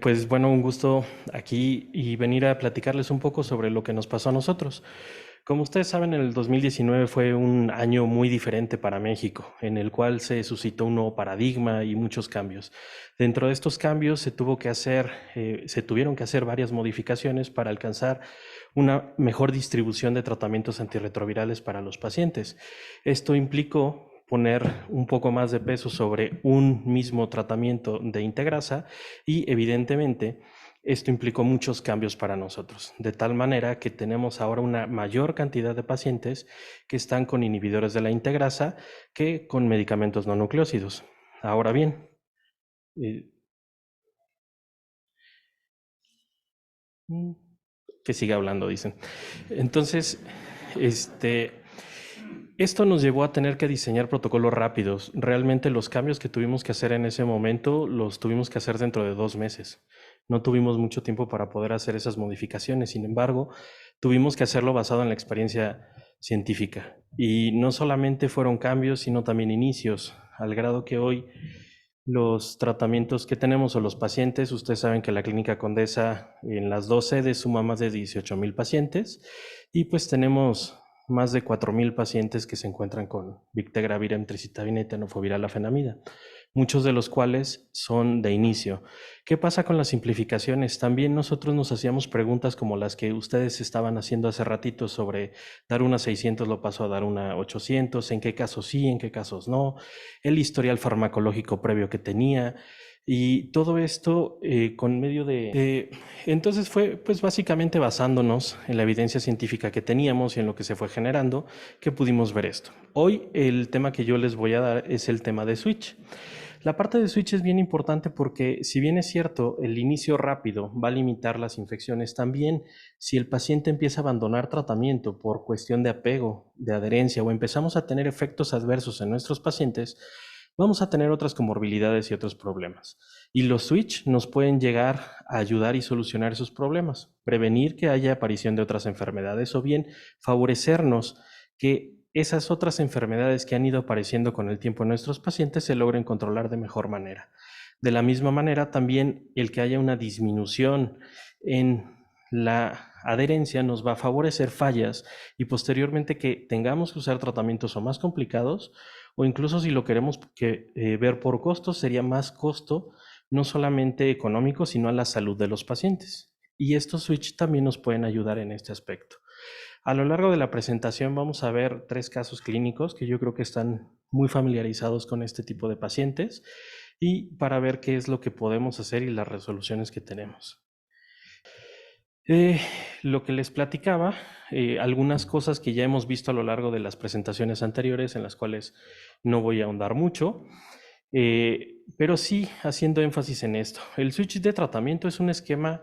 Pues bueno, un gusto aquí y venir a platicarles un poco sobre lo que nos pasó a nosotros. Como ustedes saben, el 2019 fue un año muy diferente para México, en el cual se suscitó un nuevo paradigma y muchos cambios. Dentro de estos cambios se tuvieron que hacer varias modificaciones para alcanzar una mejor distribución de tratamientos antirretrovirales para los pacientes. Esto implicó poner un poco más de peso sobre un mismo tratamiento de integrasa y evidentemente esto implicó muchos cambios para nosotros, de tal manera que tenemos ahora una mayor cantidad de pacientes que están con inhibidores de la integrasa que con medicamentos no nucleósidos. Ahora bien, eh, mm, que siga hablando, dicen. Entonces, este, esto nos llevó a tener que diseñar protocolos rápidos. Realmente los cambios que tuvimos que hacer en ese momento los tuvimos que hacer dentro de 2 meses. No tuvimos mucho tiempo para poder hacer esas modificaciones. Sin embargo, tuvimos que hacerlo basado en la experiencia científica. Y no solamente fueron cambios, sino también inicios, al grado que hoy los tratamientos que tenemos o los pacientes, ustedes saben que la Clínica Condesa en las dos sedes suma más de 18,000 pacientes y pues tenemos más de 4,000 pacientes que se encuentran con Victegravir, emtricitabina y tenofovir alafenamida, muchos de los cuales son de inicio. ¿Qué pasa con las simplificaciones? También nosotros nos hacíamos preguntas como las que ustedes estaban haciendo hace ratito sobre dar una 600 lo paso a dar una 800, en qué casos sí, en qué casos no, el historial farmacológico previo que tenía y todo esto con medio entonces fue pues básicamente basándonos en la evidencia científica que teníamos y en lo que se fue generando que pudimos ver esto. Hoy el tema que yo les voy a dar es el tema de switch. La parte de switch es bien importante porque si bien es cierto, el inicio rápido va a limitar las infecciones, también si el paciente empieza a abandonar tratamiento por cuestión de apego, de adherencia o empezamos a tener efectos adversos en nuestros pacientes, vamos a tener otras comorbilidades y otros problemas. Y los switch nos pueden llegar a ayudar y solucionar esos problemas, prevenir que haya aparición de otras enfermedades o bien favorecernos que esas otras enfermedades que han ido apareciendo con el tiempo en nuestros pacientes se logren controlar de mejor manera. De la misma manera, también el que haya una disminución en la adherencia nos va a favorecer fallas y posteriormente que tengamos que usar tratamientos o más complicados o incluso si lo queremos ver por costos, sería más costo no solamente económico, sino a la salud de los pacientes. Y estos switch también nos pueden ayudar en este aspecto. A lo largo de la presentación vamos a ver 3 casos clínicos que yo creo que están muy familiarizados con este tipo de pacientes y para ver qué es lo que podemos hacer y las resoluciones que tenemos. Eh, lo que les platicaba, algunas cosas que ya hemos visto a lo largo de las presentaciones anteriores en las cuales no voy a ahondar mucho, pero sí haciendo énfasis en esto. El switch de tratamiento es un esquema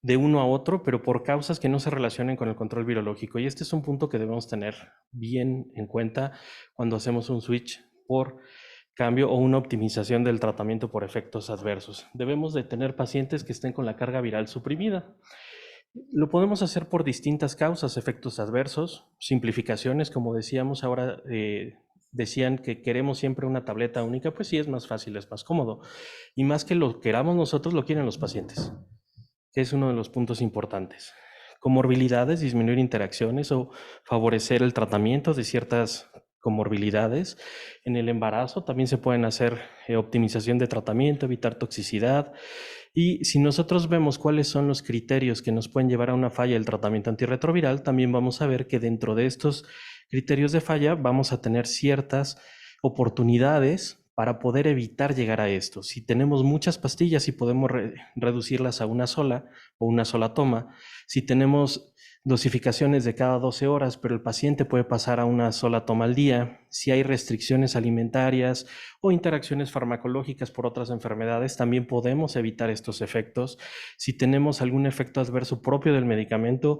de uno a otro, pero por causas que no se relacionen con el control virológico. Y este es un punto que debemos tener bien en cuenta cuando hacemos un switch por cambio o una optimización del tratamiento por efectos adversos. Debemos de tener pacientes que estén con la carga viral suprimida. Lo podemos hacer por distintas causas, efectos adversos, simplificaciones, como decíamos ahora, decían que queremos siempre una tableta única, pues sí es más fácil, es más cómodo. Y más que lo queramos nosotros, lo quieren los pacientes, que es uno de los puntos importantes. Comorbilidades, disminuir interacciones o favorecer el tratamiento de ciertas comorbilidades. En el embarazo también se pueden hacer optimización de tratamiento, evitar toxicidad. Y si nosotros vemos cuáles son los criterios que nos pueden llevar a una falla del tratamiento antirretroviral, también vamos a ver que dentro de estos criterios de falla vamos a tener ciertas oportunidades para poder evitar llegar a esto. Si tenemos muchas pastillas y podemos reducirlas a una sola o una sola toma, si tenemos dosificaciones de cada 12 horas, pero el paciente puede pasar a una sola toma al día, si hay restricciones alimentarias o interacciones farmacológicas por otras enfermedades, también podemos evitar estos efectos. Si tenemos algún efecto adverso propio del medicamento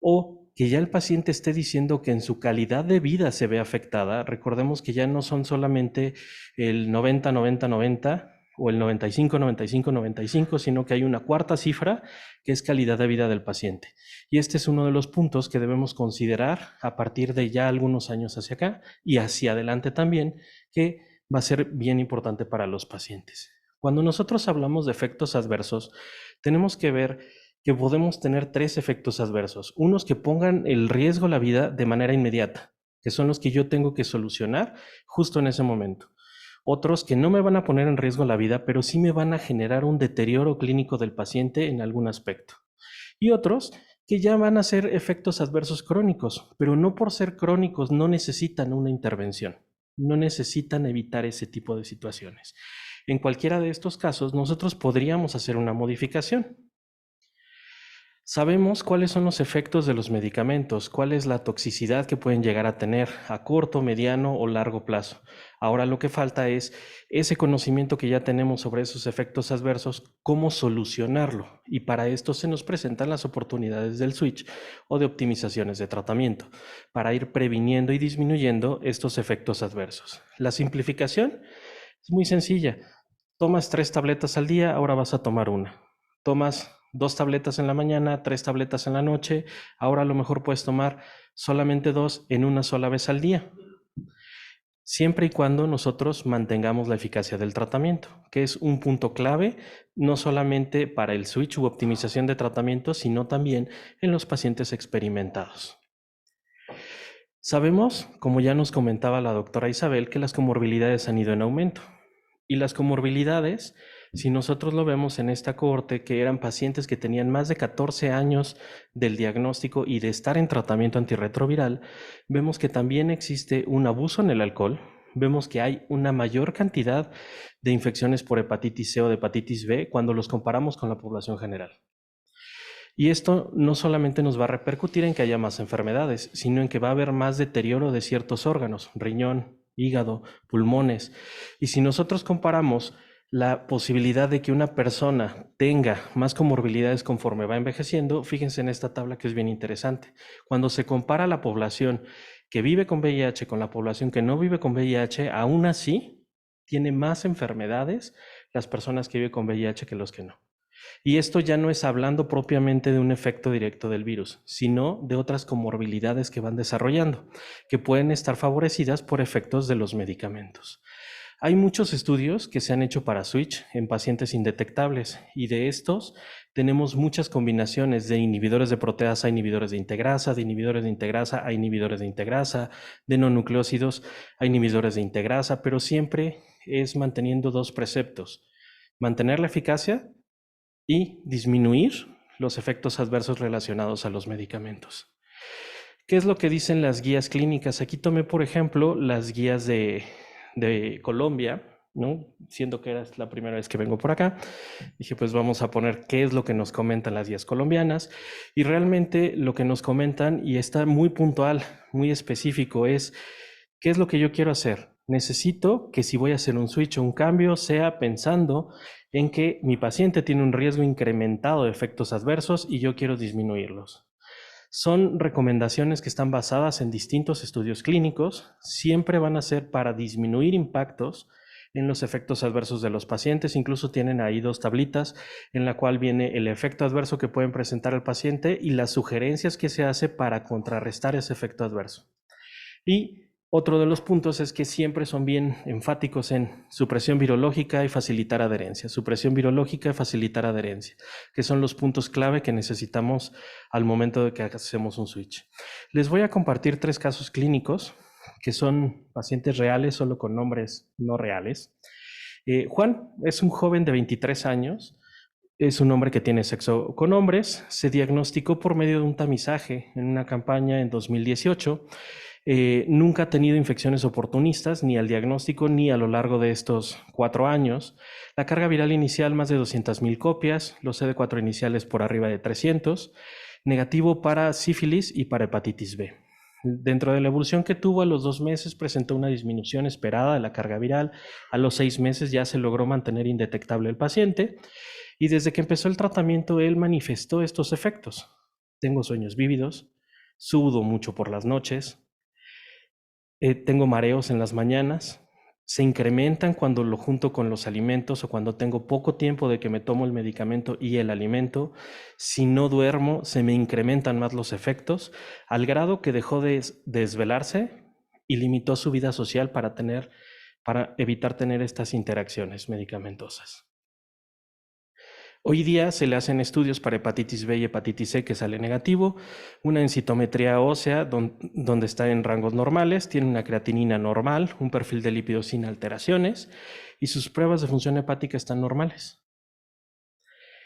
o que ya el paciente esté diciendo que en su calidad de vida se ve afectada, recordemos que ya no son solamente el 90-90-90 o el 95-95-95, sino que hay una cuarta cifra que es calidad de vida del paciente. Y este es uno de los puntos que debemos considerar a partir de ya algunos años hacia acá y hacia adelante también, que va a ser bien importante para los pacientes. Cuando nosotros hablamos de efectos adversos, tenemos que ver que podemos tener tres efectos adversos. Unos que pongan el riesgo a la vida de manera inmediata, que son los que yo tengo que solucionar justo en ese momento. Otros que no me van a poner en riesgo la vida, pero sí me van a generar un deterioro clínico del paciente en algún aspecto. Y otros que ya van a ser efectos adversos crónicos, pero no por ser crónicos no necesitan una intervención, no necesitan evitar ese tipo de situaciones. En cualquiera de estos casos, nosotros podríamos hacer una modificación. Sabemos cuáles son los efectos de los medicamentos, cuál es la toxicidad que pueden llegar a tener a corto, mediano o largo plazo. Ahora lo que falta es ese conocimiento que ya tenemos sobre esos efectos adversos, cómo solucionarlo. Y para esto se nos presentan las oportunidades del switch o de optimizaciones de tratamiento, para ir previniendo y disminuyendo estos efectos adversos. La simplificación es muy sencilla. Tomas 3 tabletas al día, ahora vas a tomar una. Tomas 2 tabletas en la mañana, 3 tabletas en la noche, ahora a lo mejor puedes tomar solamente 2 en una sola vez al día. Siempre y cuando nosotros mantengamos la eficacia del tratamiento, que es un punto clave, no solamente para el switch u optimización de tratamiento, sino también en los pacientes experimentados. Sabemos, como ya nos comentaba la doctora Isabel, que las comorbilidades han ido en aumento. Y las comorbilidades, si nosotros lo vemos en esta cohorte, que eran pacientes que tenían más de 14 años del diagnóstico y de estar en tratamiento antirretroviral, vemos que también existe un abuso en el alcohol, vemos que hay una mayor cantidad de infecciones por hepatitis C o de hepatitis B cuando los comparamos con la población general. Y esto no solamente nos va a repercutir en que haya más enfermedades, sino en que va a haber más deterioro de ciertos órganos, riñón, hígado, pulmones. Y si nosotros comparamos la posibilidad de que una persona tenga más comorbilidades conforme va envejeciendo, fíjense en esta tabla que es bien interesante. Cuando se compara la población que vive con VIH con la población que no vive con VIH, aún así tiene más enfermedades las personas que viven con VIH que los que no. Y esto ya no es hablando propiamente de un efecto directo del virus, sino de otras comorbilidades que van desarrollando, que pueden estar favorecidas por efectos de los medicamentos. Hay muchos estudios que se han hecho para switch en pacientes indetectables y de estos tenemos muchas combinaciones de inhibidores de proteasa a inhibidores de integrasa, de inhibidores de integrasa a inhibidores de integrasa, de no nucleósidos a inhibidores de integrasa, pero siempre es manteniendo dos preceptos: mantener la eficacia y disminuir los efectos adversos relacionados a los medicamentos. ¿Qué es lo que dicen las guías clínicas? Aquí tomé, por ejemplo, las guías de Colombia, ¿no? Siendo que era la primera vez que vengo por acá, dije, pues vamos a poner qué es lo que nos comentan las guías colombianas. Y realmente lo que nos comentan, y está muy puntual, muy específico, es qué es lo que yo quiero hacer. Necesito que si voy a hacer un switch o un cambio, sea pensando en que mi paciente tiene un riesgo incrementado de efectos adversos y yo quiero disminuirlos. Son recomendaciones que están basadas en distintos estudios clínicos, siempre van a ser para disminuir impactos en los efectos adversos de los pacientes. Incluso tienen ahí 2 tablitas en la cual viene el efecto adverso que pueden presentar el paciente y las sugerencias que se hace para contrarrestar ese efecto adverso. Y otro de los puntos es que siempre son bien enfáticos en supresión virológica y facilitar adherencia, supresión virológica y facilitar adherencia, que son los puntos clave que necesitamos al momento de que hacemos un switch. Les voy a compartir 3 casos clínicos que son pacientes reales, solo con nombres no reales. Juan es un joven de 23 años, es un hombre que tiene sexo con hombres, se diagnosticó por medio de un tamizaje en una campaña en 2018. Nunca ha tenido infecciones oportunistas, ni al diagnóstico ni a lo largo de estos 4 años. La carga viral inicial más de 200,000 copias, los CD4 iniciales por arriba de 300, negativo para sífilis y para hepatitis B. Dentro de la evolución que tuvo, a los 2 meses presentó una disminución esperada de la carga viral, a los 6 meses ya se logró mantener indetectable el paciente y desde que empezó el tratamiento él manifestó estos efectos. Tengo sueños vívidos, sudo mucho por las noches, tengo mareos en las mañanas, se incrementan cuando lo junto con los alimentos o cuando tengo poco tiempo de que me tomo el medicamento y el alimento. Si no duermo, se me incrementan más los efectos, al grado que dejó de desvelarse y limitó su vida social para evitar tener estas interacciones medicamentosas. Hoy día se le hacen estudios para hepatitis B y hepatitis C que sale negativo, una densitometría ósea donde está en rangos normales, tiene una creatinina normal, un perfil de lípidos sin alteraciones y sus pruebas de función hepática están normales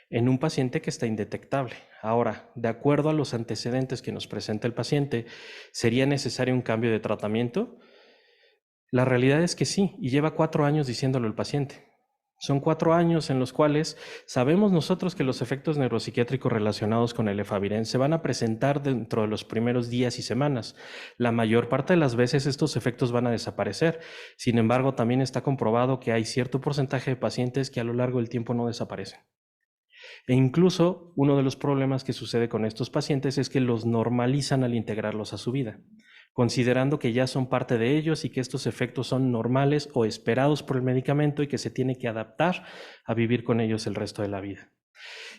en un paciente que está indetectable. Ahora, de acuerdo a los antecedentes que nos presenta el paciente, ¿sería necesario un cambio de tratamiento? La realidad es que sí, y lleva 4 años diciéndolo el paciente. Son 4 años en los cuales sabemos nosotros que los efectos neuropsiquiátricos relacionados con el efavirenz se van a presentar dentro de los primeros días y semanas. La mayor parte de las veces estos efectos van a desaparecer. Sin embargo, también está comprobado que hay cierto porcentaje de pacientes que a lo largo del tiempo no desaparecen. E incluso uno de los problemas que sucede con estos pacientes es que los normalizan al integrarlos a su vida, considerando que ya son parte de ellos y que estos efectos son normales o esperados por el medicamento y que se tiene que adaptar a vivir con ellos el resto de la vida.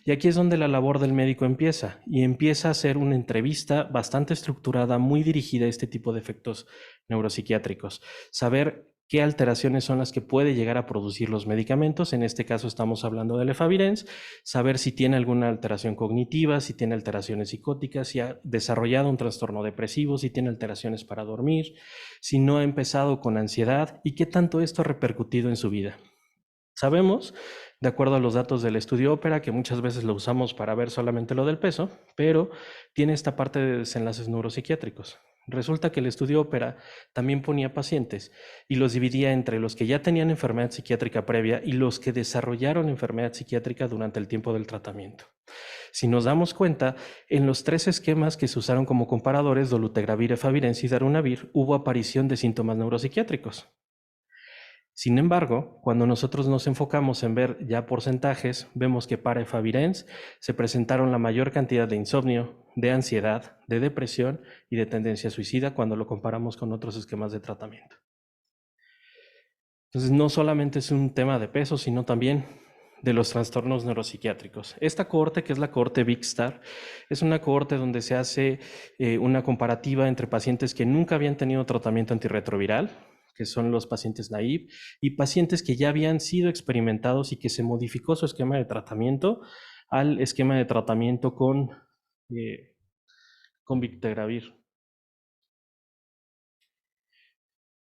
Y aquí es donde la labor del médico empieza, y empieza a hacer una entrevista bastante estructurada, muy dirigida a este tipo de efectos neuropsiquiátricos. Saber qué alteraciones son las que puede llegar a producir los medicamentos, en este caso estamos hablando del efavirenz, saber si tiene alguna alteración cognitiva, si tiene alteraciones psicóticas, si ha desarrollado un trastorno depresivo, si tiene alteraciones para dormir, si no ha empezado con ansiedad y qué tanto esto ha repercutido en su vida. Sabemos, de acuerdo a los datos del estudio ópera, que muchas veces lo usamos para ver solamente lo del peso, pero tiene esta parte de desenlaces neuropsiquiátricos. Resulta que el estudio ópera también ponía pacientes y los dividía entre los que ya tenían enfermedad psiquiátrica previa y los que desarrollaron enfermedad psiquiátrica durante el tiempo del tratamiento. Si nos damos cuenta, en los 3 esquemas que se usaron como comparadores, dolutegravir, efavirenz y darunavir, hubo aparición de síntomas neuropsiquiátricos. Sin embargo, cuando nosotros nos enfocamos en ver ya porcentajes, vemos que para efavirenz se presentaron la mayor cantidad de insomnio, de ansiedad, de depresión y de tendencia suicida cuando lo comparamos con otros esquemas de tratamiento. Entonces, no solamente es un tema de peso, sino también de los trastornos neuropsiquiátricos. Esta cohorte, que es la cohorte Big Star, es una cohorte donde se hace una comparativa entre pacientes que nunca habían tenido tratamiento antirretroviral, que son los pacientes naive, y pacientes que ya habían sido experimentados y que se modificó su esquema de tratamiento al esquema de tratamiento con Victegravir.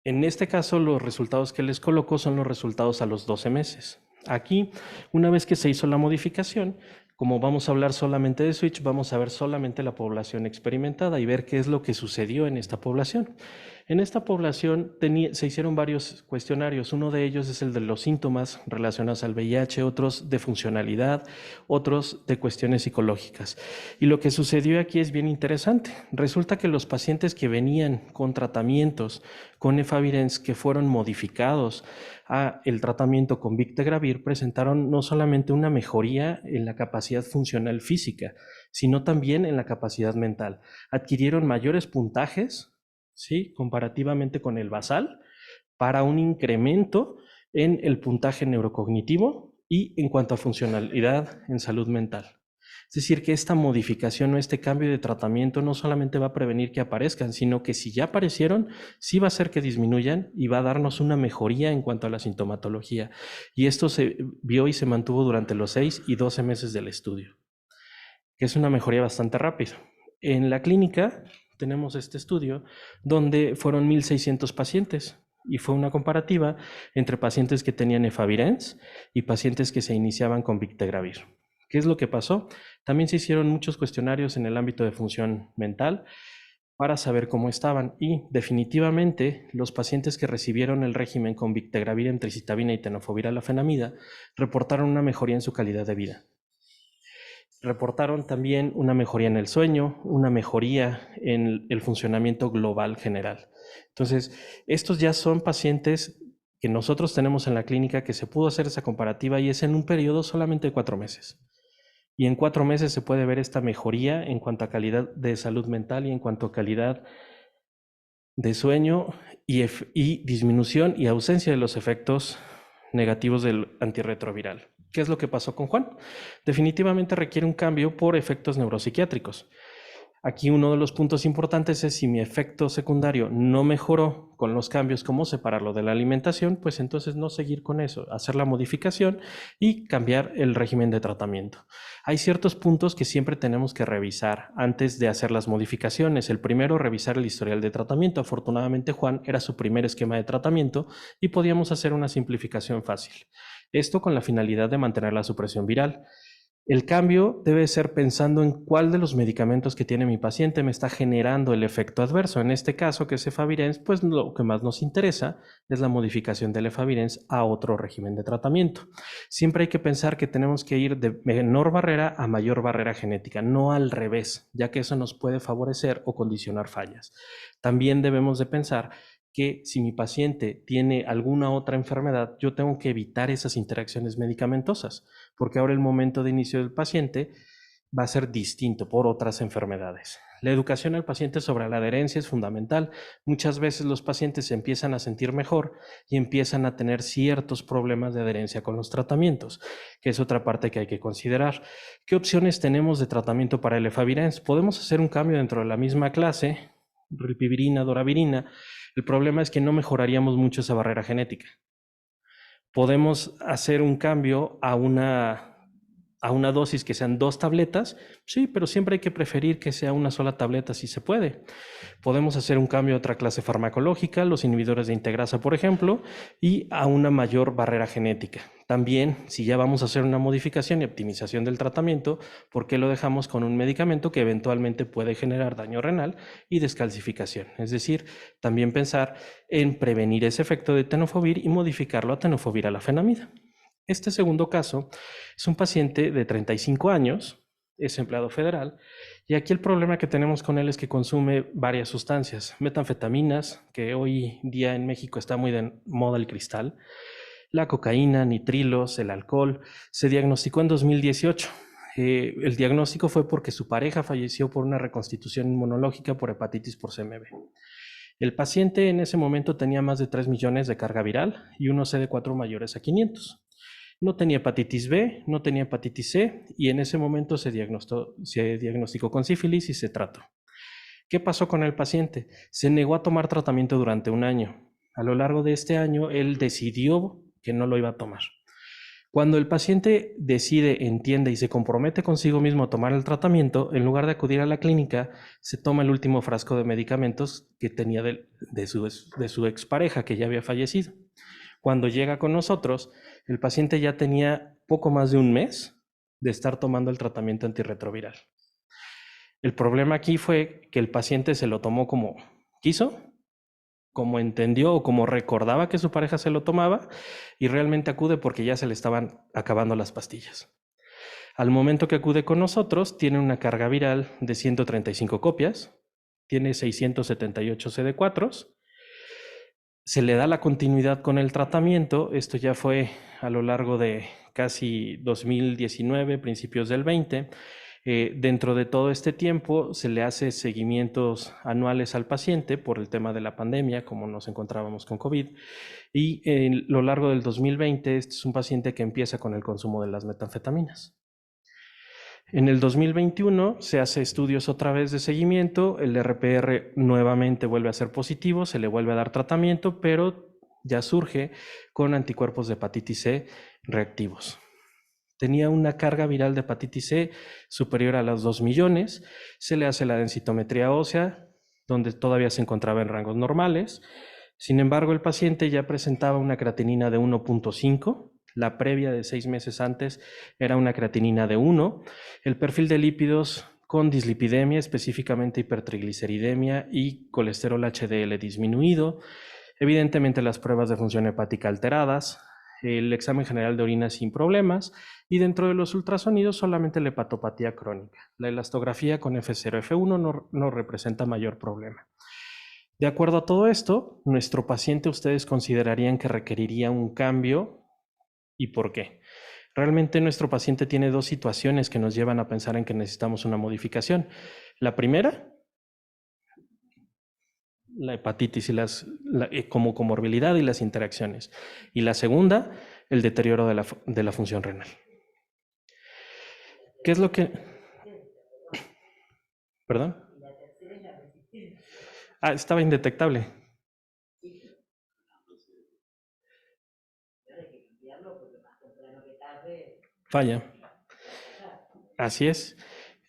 En este caso, los resultados que les coloco son los resultados a los 12 meses. Aquí, una vez que se hizo la modificación, como vamos a hablar solamente de switch, vamos a ver solamente la población experimentada y ver qué es lo que sucedió en esta población. En esta población se hicieron varios cuestionarios. Uno de ellos es el de los síntomas relacionados al VIH, otros de funcionalidad, otros de cuestiones psicológicas. Y lo que sucedió aquí es bien interesante. Resulta que los pacientes que venían con tratamientos con efavirenz que fueron modificados a el tratamiento con Victegravir presentaron no solamente una mejoría en la capacidad funcional física, sino también en la capacidad mental. Adquirieron mayores puntajes, ¿sí?, comparativamente con el basal, para un incremento en el puntaje neurocognitivo y en cuanto a funcionalidad en salud mental. Es decir, que esta modificación o este cambio de tratamiento no solamente va a prevenir que aparezcan, sino que si ya aparecieron, sí va a hacer que disminuyan y va a darnos una mejoría en cuanto a la sintomatología. Y esto se vio y se mantuvo durante los 6 y 12 meses del estudio, que es una mejoría bastante rápida. En la clínica tenemos este estudio donde fueron 1,600 pacientes y fue una comparativa entre pacientes que tenían efavirenz y pacientes que se iniciaban con Victegravir. ¿Qué es lo que pasó? También se hicieron muchos cuestionarios en el ámbito de función mental para saber cómo estaban y definitivamente los pacientes que recibieron el régimen con Victegravir, emtricitabina y tenofovir alafenamida reportaron una mejoría en su calidad de vida. Reportaron también una mejoría en el sueño, una mejoría en el funcionamiento global general. Entonces, estos ya son pacientes que nosotros tenemos en la clínica que se pudo hacer esa comparativa y es en un periodo solamente de 4 meses. Y en 4 meses se puede ver esta mejoría en cuanto a calidad de salud mental y en cuanto a calidad de sueño y disminución y ausencia de los efectos negativos del antirretroviral. ¿Qué es lo que pasó con Juan? Definitivamente requiere un cambio por efectos neuropsiquiátricos. Aquí uno de los puntos importantes es si mi efecto secundario no mejoró con los cambios, como separarlo de la alimentación, pues entonces no seguir con eso, hacer la modificación y cambiar el régimen de tratamiento. Hay ciertos puntos que siempre tenemos que revisar antes de hacer las modificaciones. El primero, revisar el historial de tratamiento. Afortunadamente, Juan era su primer esquema de tratamiento y podíamos hacer una simplificación fácil. Esto con la finalidad de mantener la supresión viral. El cambio debe ser pensando en cuál de los medicamentos que tiene mi paciente me está generando el efecto adverso. En este caso, que es efavirenz, pues lo que más nos interesa es la modificación del efavirenz a otro régimen de tratamiento. Siempre hay que pensar que tenemos que ir de menor barrera a mayor barrera genética, no al revés, ya que eso nos puede favorecer o condicionar fallas. También debemos de pensar que si mi paciente tiene alguna otra enfermedad, yo tengo que evitar esas interacciones medicamentosas, porque ahora el momento de inicio del paciente va a ser distinto por otras enfermedades. La educación al paciente sobre la adherencia es fundamental. Muchas veces los pacientes se empiezan a sentir mejor y empiezan a tener ciertos problemas de adherencia con los tratamientos, que es otra parte que hay que considerar. ¿Qué opciones tenemos de tratamiento para el efavirenz? Podemos hacer un cambio dentro de la misma clase, ripivirina, doravirina. El problema es que no mejoraríamos mucho esa barrera genética. Podemos hacer un cambio a una dosis que sean 2 tabletas, sí, pero siempre hay que preferir que sea una sola tableta si se puede. Podemos hacer un cambio a otra clase farmacológica, los inhibidores de integrasa, por ejemplo, y a una mayor barrera genética. También, si ya vamos a hacer una modificación y optimización del tratamiento, ¿por qué lo dejamos con un medicamento que eventualmente puede generar daño renal y descalcificación? Es decir, también pensar en prevenir ese efecto de tenofovir y modificarlo a tenofovir alafenamida. Este segundo caso es un paciente de 35 años, es empleado federal, y aquí el problema que tenemos con él es que consume varias sustancias, metanfetaminas, que hoy día en México está muy de moda el cristal, la cocaína, nitrilos, el alcohol. Se diagnosticó en 2018. El diagnóstico fue porque su pareja falleció por una reconstitución inmunológica por hepatitis por CMV. El paciente en ese momento tenía más de 3 millones de carga viral y unos CD4 mayores a 500. No tenía hepatitis B, no tenía hepatitis C y en ese momento se diagnosticó con sífilis y se trató. ¿Qué pasó con el paciente? Se negó a tomar tratamiento durante un año. A lo largo de este año, él decidió que no lo iba a tomar. Cuando el paciente decide, entiende y se compromete consigo mismo a tomar el tratamiento, en lugar de acudir a la clínica, se toma el último frasco de medicamentos que tenía de su expareja, que ya había fallecido. Cuando llega con nosotros, el paciente ya tenía poco más de un mes de estar tomando el tratamiento antirretroviral. El problema aquí fue que el paciente se lo tomó como quiso, como entendió o como recordaba que su pareja se lo tomaba y realmente acude porque ya se le estaban acabando las pastillas. Al momento que acude con nosotros, tiene una carga viral de 135 copias, tiene 678 CD4, se le da la continuidad con el tratamiento. Esto ya fue a lo largo de casi 2019, principios del 20. Dentro de todo este tiempo se le hace seguimientos anuales al paciente por el tema de la pandemia, como nos encontrábamos con COVID. Y en lo largo del 2020, este es un paciente que empieza con el consumo de las metanfetaminas. En el 2021 se hace estudios otra vez de seguimiento, el RPR nuevamente vuelve a ser positivo, se le vuelve a dar tratamiento, pero ya surge con anticuerpos de hepatitis C reactivos. Tenía una carga viral de hepatitis C superior a los 2 millones, se le hace la densitometría ósea, donde todavía se encontraba en rangos normales. Sin embargo, el paciente ya presentaba una creatinina de 1.5, la previa de 6 meses antes era una creatinina de 1, el perfil de lípidos con dislipidemia, específicamente hipertrigliceridemia y colesterol HDL disminuido, evidentemente las pruebas de función hepática alteradas, el examen general de orina sin problemas y dentro de los ultrasonidos solamente la hepatopatía crónica. La elastografía con F0, F1 no representa mayor problema. De acuerdo a todo esto, nuestro paciente ustedes considerarían que requeriría un cambio. ¿Y por qué? Realmente nuestro paciente tiene 2 situaciones que nos llevan a pensar en que necesitamos una modificación. La primera, la hepatitis y como comorbilidad y las interacciones. Y la segunda, el deterioro de la función renal. ¿Qué es lo que...? ¿Perdón? Ah, estaba indetectable. Falla. Así es.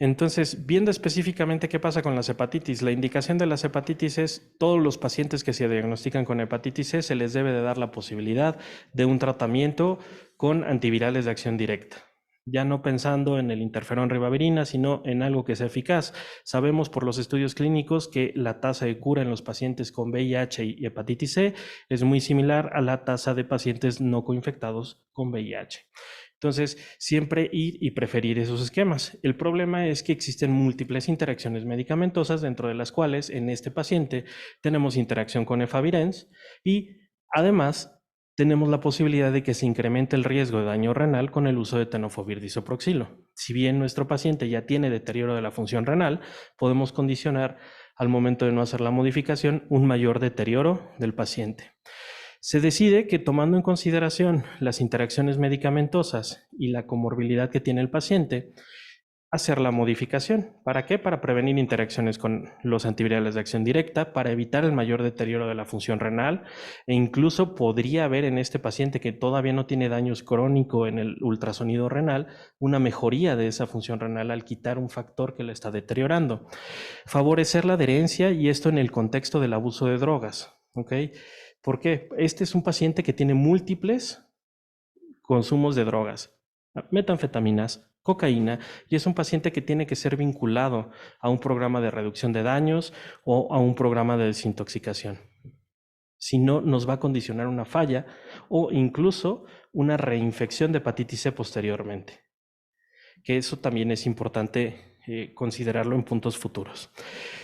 Entonces, viendo específicamente qué pasa con las hepatitis, la indicación de las hepatitis es todos los pacientes que se diagnostican con hepatitis C se les debe de dar la posibilidad de un tratamiento con antivirales de acción directa. Ya no pensando en el interferón ribavirina, sino en algo que sea eficaz. Sabemos por los estudios clínicos que la tasa de cura en los pacientes con VIH y hepatitis C es muy similar a la tasa de pacientes no coinfectados con VIH. Entonces, siempre ir y preferir esos esquemas. El problema es que existen múltiples interacciones medicamentosas, dentro de las cuales en este paciente tenemos interacción con efavirenz y además tenemos la posibilidad de que se incremente el riesgo de daño renal con el uso de tenofovir disoproxilo. Si bien nuestro paciente ya tiene deterioro de la función renal, podemos condicionar al momento de no hacer la modificación un mayor deterioro del paciente. Se decide que, tomando en consideración las interacciones medicamentosas y la comorbilidad que tiene el paciente, hacer la modificación. ¿Para qué? Para prevenir interacciones con los antivirales de acción directa, para evitar el mayor deterioro de la función renal, e incluso podría haber en este paciente que todavía no tiene daños crónicos en el ultrasonido renal, una mejoría de esa función renal al quitar un factor que la está deteriorando. Favorecer la adherencia, y esto en el contexto del abuso de drogas, ¿ok? ¿Por qué? Este es un paciente que tiene múltiples consumos de drogas, metanfetaminas, cocaína, y es un paciente que tiene que ser vinculado a un programa de reducción de daños o a un programa de desintoxicación. Si no, nos va a condicionar una falla o incluso una reinfección de hepatitis C posteriormente, que eso también es importante considerarlo en puntos futuros.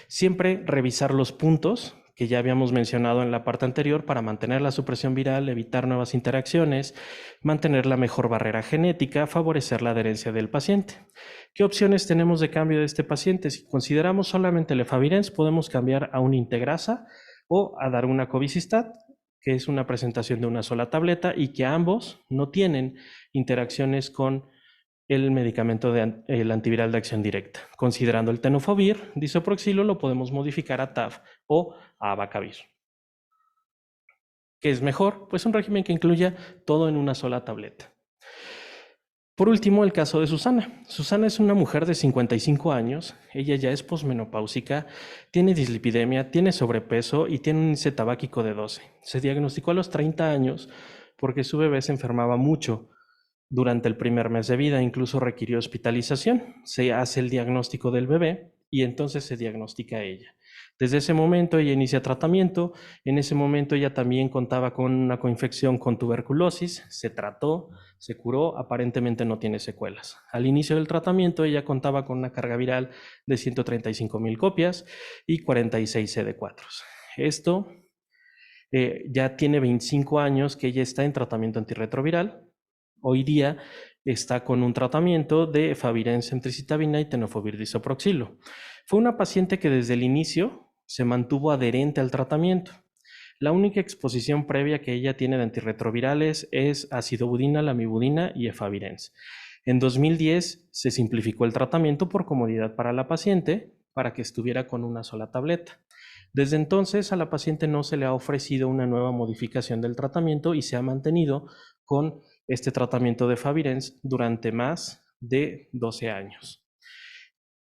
Siempre revisar los puntos que ya habíamos mencionado en la parte anterior para mantener la supresión viral, evitar nuevas interacciones, mantener la mejor barrera genética, favorecer la adherencia del paciente. ¿Qué opciones tenemos de cambio de este paciente? Si consideramos solamente el efavirenz, podemos cambiar a una integrasa o a dar una cobicistat, que es una presentación de una sola tableta y que ambos no tienen interacciones con el medicamento el antiviral de acción directa. Considerando el tenofovir disoproxilo, lo podemos modificar a TAF o a abacavir. ¿Qué es mejor? Pues un régimen que incluya todo en una sola tableta. Por último, el caso de Susana. Susana es una mujer de 55 años, ella ya es posmenopáusica, tiene dislipidemia, tiene sobrepeso y tiene un índice tabáquico de 12. Se diagnosticó a los 30 años porque su bebé se enfermaba mucho durante el primer mes de vida, incluso requirió hospitalización. Se hace el diagnóstico del bebé y entonces se diagnostica a ella. Desde ese momento ella inicia tratamiento. En ese momento ella también contaba con una coinfección con tuberculosis, se trató, se curó, aparentemente no tiene secuelas. Al inicio del tratamiento ella contaba con una carga viral de 135,000 copias y 46 CD4. Esto ya tiene 25 años que ella está en tratamiento antirretroviral. Hoy día está con un tratamiento de efavirenz, emtricitabina y tenofovir disoproxilo. Fue una paciente que desde el inicio se mantuvo adherente al tratamiento. La única exposición previa que ella tiene de antirretrovirales es acidobudina, lamivudina y efavirenz. En 2010 se simplificó el tratamiento por comodidad para la paciente, para que estuviera con una sola tableta. Desde entonces a la paciente no se le ha ofrecido una nueva modificación del tratamiento y se ha mantenido con este tratamiento de efavirenz durante más de 12 años.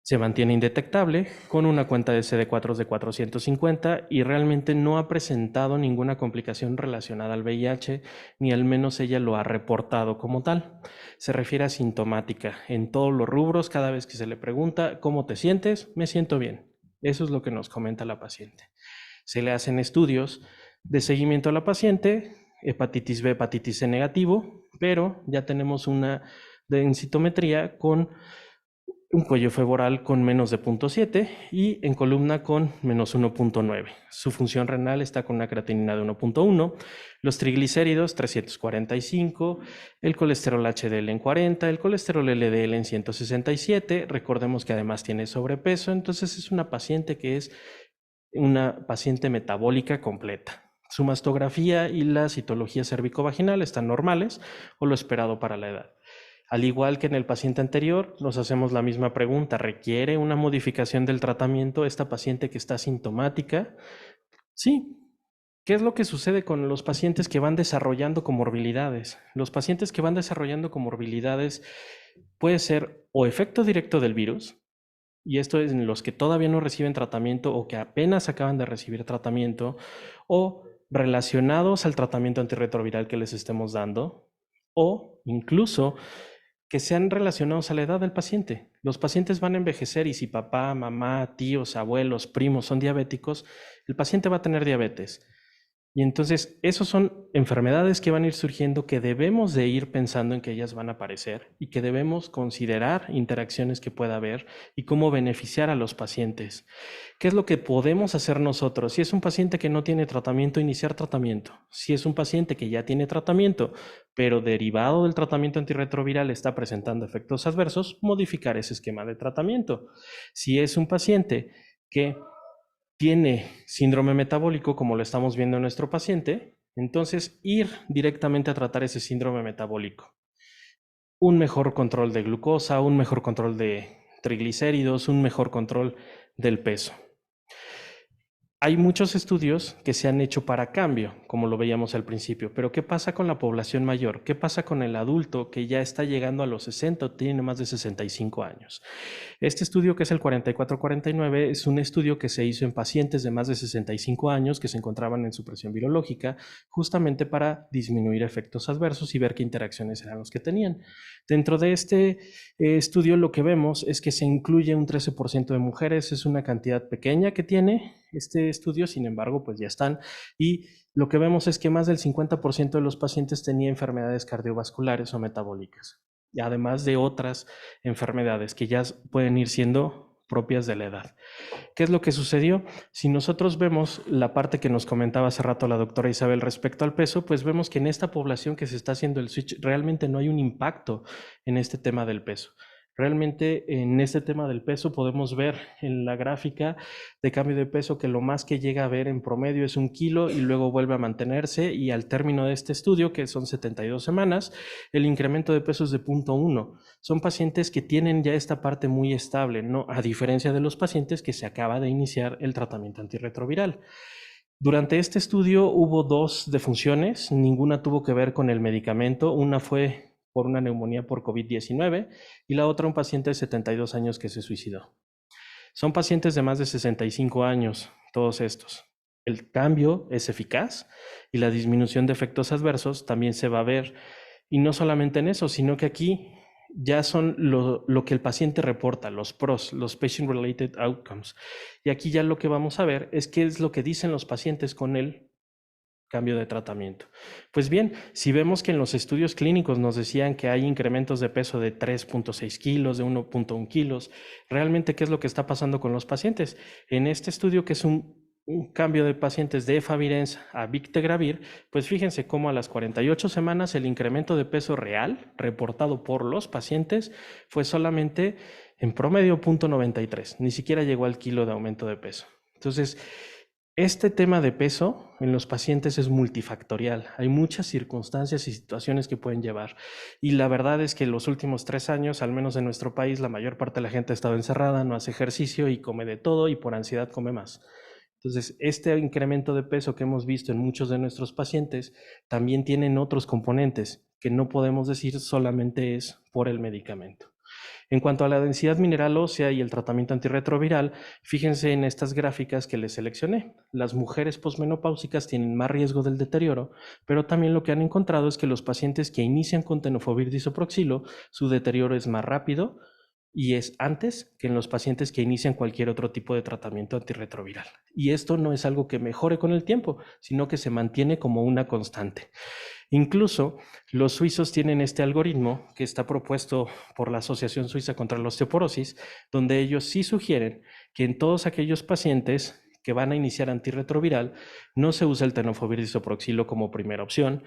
Se mantiene indetectable con una cuenta de CD4 de 450 y realmente no ha presentado ninguna complicación relacionada al VIH, ni al menos ella lo ha reportado como tal. Se refiere a sintomática en todos los rubros. Cada vez que se le pregunta ¿cómo te sientes? Me siento bien. Eso es lo que nos comenta la paciente. Se le hacen estudios de seguimiento a la paciente, hepatitis B, hepatitis C negativo, pero ya tenemos una densitometría con un cuello femoral con menos de 0.7 y en columna con menos 1.9. Su función renal está con una creatinina de 1.1, los triglicéridos 345, el colesterol HDL en 40, el colesterol LDL en 167. Recordemos que además tiene sobrepeso, entonces es una paciente que es una paciente metabólica completa. Su mastografía y la citología cervicovaginal están normales o lo esperado para la edad. Al igual que en el paciente anterior, nos hacemos la misma pregunta. ¿Requiere una modificación del tratamiento esta paciente que está sintomática? Sí. ¿Qué es lo que sucede con los pacientes que van desarrollando comorbilidades? Los pacientes que van desarrollando comorbilidades puede ser o efecto directo del virus, y esto es en los que todavía no reciben tratamiento o que apenas acaban de recibir tratamiento, o relacionados al tratamiento antirretroviral que les estemos dando, o incluso que sean relacionados a la edad del paciente. Los pacientes van a envejecer y si papá, mamá, tíos, abuelos, primos son diabéticos, el paciente va a tener diabetes. Y entonces, esas son enfermedades que van a ir surgiendo que debemos de ir pensando en que ellas van a aparecer y que debemos considerar interacciones que pueda haber y cómo beneficiar a los pacientes. ¿Qué es lo que podemos hacer nosotros? Si es un paciente que no tiene tratamiento, iniciar tratamiento. Si es un paciente que ya tiene tratamiento, pero derivado del tratamiento antirretroviral está presentando efectos adversos, modificar ese esquema de tratamiento. Si es un paciente que tiene síndrome metabólico, como lo estamos viendo en nuestro paciente, entonces ir directamente a tratar ese síndrome metabólico. Un mejor control de glucosa, un mejor control de triglicéridos, un mejor control del peso. Hay muchos estudios que se han hecho para cambio, como lo veíamos al principio, pero ¿qué pasa con la población mayor? ¿Qué pasa con el adulto que ya está llegando a los 60 o tiene más de 65 años? Este estudio, que es el 4449, es un estudio que se hizo en pacientes de más de 65 años que se encontraban en supresión virológica, justamente para disminuir efectos adversos y ver qué interacciones eran los que tenían. Dentro de este estudio lo que vemos es que se incluye un 13% de mujeres, es una cantidad pequeña que tiene este estudio, sin embargo, pues ya están, y lo que vemos es que más del 50% de los pacientes tenía enfermedades cardiovasculares o metabólicas, y además de otras enfermedades que ya pueden ir siendo propias de la edad. ¿Qué es lo que sucedió? Si nosotros vemos la parte que nos comentaba hace rato la doctora Isabel respecto al peso, pues vemos que en esta población que se está haciendo el switch realmente no hay un impacto en este tema del peso. Realmente en este tema del peso podemos ver en la gráfica de cambio de peso que lo más que llega a ver en promedio es 1 kilo y luego vuelve a mantenerse, y al término de este estudio, que son 72 semanas, el incremento de peso es de 0.1. Son pacientes que tienen ya esta parte muy estable, ¿no? A diferencia de los pacientes que se acaba de iniciar el tratamiento antirretroviral. Durante este estudio hubo 2 defunciones, ninguna tuvo que ver con el medicamento. Una fue por una neumonía por COVID-19 y la otra un paciente de 72 años que se suicidó. Son pacientes de más de 65 años, todos estos. El cambio es eficaz y la disminución de efectos adversos también se va a ver. Y no solamente en eso, sino que aquí ya son lo que el paciente reporta, los PROs, los Patient Related Outcomes. Y aquí ya lo que vamos a ver es qué es lo que dicen los pacientes con el cambio de tratamiento. Pues bien, si vemos que en los estudios clínicos nos decían que hay incrementos de peso de 3.6 kilos, de 1.1 kilos, realmente, ¿qué es lo que está pasando con los pacientes? En este estudio, que es un cambio de pacientes de efavirenz a Victegravir, pues fíjense cómo a las 48 semanas el incremento de peso real reportado por los pacientes fue solamente en promedio 0.93, ni siquiera llegó al kilo de aumento de peso. Entonces, este tema de peso en los pacientes es multifactorial. Hay muchas circunstancias y situaciones que pueden llevar. Y la verdad es que en los últimos 3 años, al menos en nuestro país, la mayor parte de la gente ha estado encerrada, no hace ejercicio y come de todo, y por ansiedad come más. Entonces, este incremento de peso que hemos visto en muchos de nuestros pacientes también tienen otros componentes que no podemos decir solamente es por el medicamento. En cuanto a la densidad mineral ósea y el tratamiento antirretroviral, fíjense en estas gráficas que les seleccioné. Las mujeres posmenopáusicas tienen más riesgo del deterioro, pero también lo que han encontrado es que los pacientes que inician con tenofovir disoproxilo, su deterioro es más rápido y es antes que en los pacientes que inician cualquier otro tipo de tratamiento antirretroviral. Y esto no es algo que mejore con el tiempo, sino que se mantiene como una constante. Incluso los suizos tienen este algoritmo que está propuesto por la Asociación Suiza contra la Osteoporosis, donde ellos sí sugieren que en todos aquellos pacientes que van a iniciar antirretroviral no se usa el tenofovir disoproxilo como primera opción.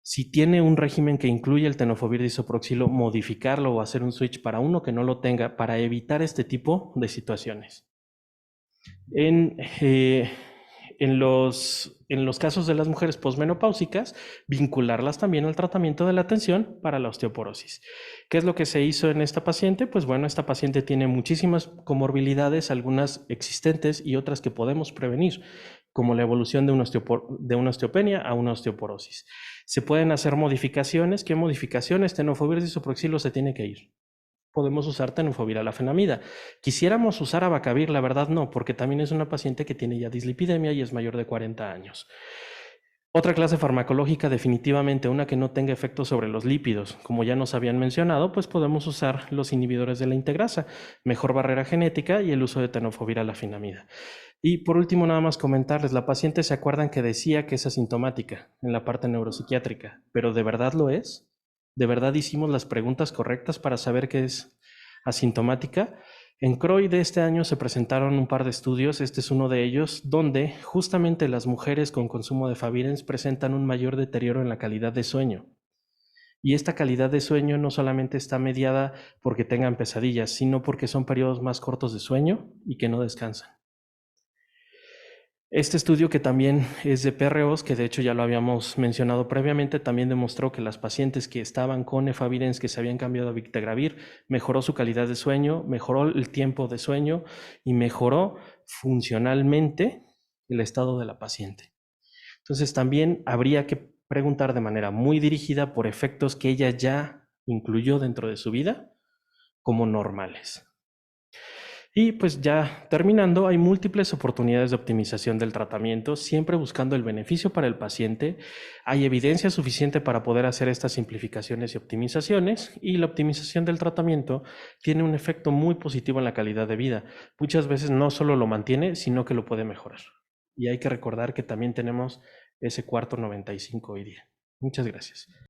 Si tiene un régimen que incluye el tenofovir disoproxilo, modificarlo o hacer un switch para uno que no lo tenga, para evitar este tipo de situaciones. en los casos de las mujeres posmenopáusicas, vincularlas también al tratamiento de la tensión para la osteoporosis. ¿Qué es lo que se hizo en esta paciente? Pues bueno, esta paciente tiene muchísimas comorbilidades, algunas existentes y otras que podemos prevenir, como la evolución de una osteopenia a una osteoporosis. Se pueden hacer modificaciones. ¿Qué modificaciones? Tenofovir disoproxilo se tiene que ir. Podemos usar tenofovir alafenamida. Quisiéramos usar abacavir, la verdad no, porque también es una paciente que tiene ya dislipidemia y es mayor de 40 años. Otra clase farmacológica, definitivamente una que no tenga efecto sobre los lípidos. Como ya nos habían mencionado, pues podemos usar los inhibidores de la integrasa, mejor barrera genética y el uso de tenofovir alafenamida. Y por último, nada más comentarles, la paciente se acuerdan que decía que es asintomática en la parte neuropsiquiátrica, pero ¿de verdad lo es? ¿De verdad hicimos las preguntas correctas para saber que es asintomática? En CROI de este año se presentaron un par de estudios, este es uno de ellos, donde justamente las mujeres con consumo de Favirenz presentan un mayor deterioro en la calidad de sueño. Y esta calidad de sueño no solamente está mediada porque tengan pesadillas, sino porque son periodos más cortos de sueño y que no descansan. Este estudio, que también es de PROs, que de hecho ya lo habíamos mencionado previamente, también demostró que las pacientes que estaban con Efavirenz, que se habían cambiado a Victegravir, mejoró su calidad de sueño, mejoró el tiempo de sueño y mejoró funcionalmente el estado de la paciente. Entonces también habría que preguntar de manera muy dirigida por efectos que ella ya incluyó dentro de su vida como normales. Y pues ya terminando, hay múltiples oportunidades de optimización del tratamiento, siempre buscando el beneficio para el paciente. Hay evidencia suficiente para poder hacer estas simplificaciones y optimizaciones, y la optimización del tratamiento tiene un efecto muy positivo en la calidad de vida. Muchas veces no solo lo mantiene, sino que lo puede mejorar. Y hay que recordar que también tenemos ese cuarto 95 hoy día. Muchas gracias.